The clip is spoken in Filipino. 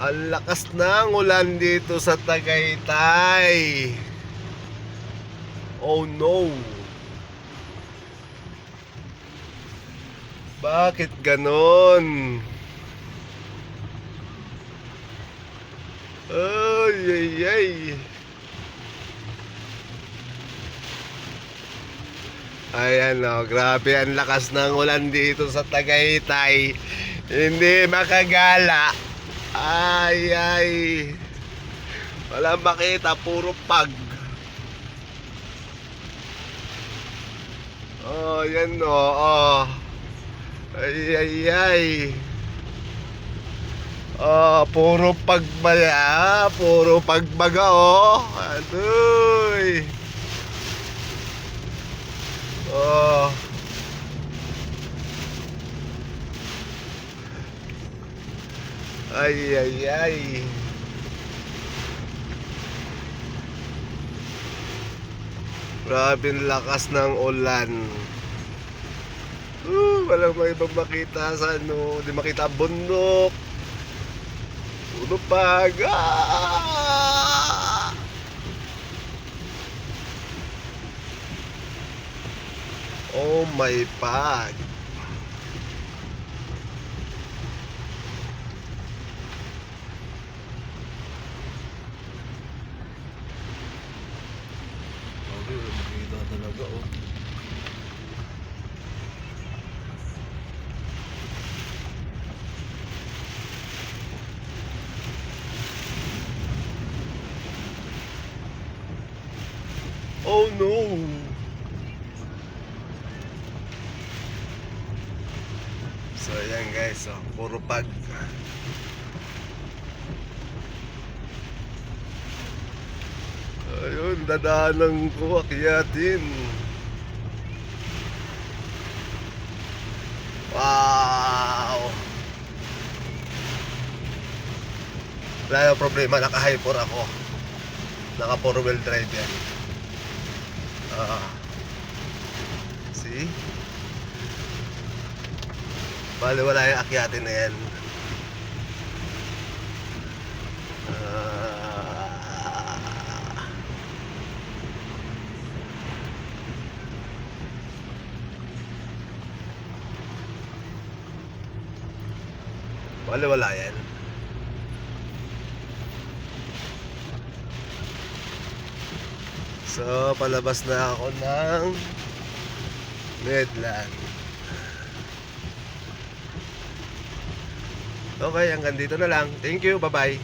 Ang lakas ng ulan dito sa Tagaytay. Oh no. Bakit ganon? Ay, ay, ay. Ayan o, grabe ang lakas ng ulan dito sa Tagaytay. Hindi makagala. Ay, ay. Wala makita, puro pag. Oh, yan o, oh. Ay, ay, ay. Oh, puro pagbaga, puro pagbaga, oh. Adoy. Oh. Ay, ay, ay. Grabe ang lakas ng ulan. Walang may ibang makita sa ano, di makita ang bundok. Puro pag. Ah! Oh my pag. Okay, makita talaga oh. Oh no. So ayan guys, oh, puro pag. Ayun, dadaanan ko akyatin. Wow. Wala yung problema, naka-hyper ako. Naka 4-wheel drive yan. See? Bale wala yung akyatin na yan. Bale wala yan. So palabas na ako ng Medland. Okay, hanggang dito na lang. Thank you, bye bye.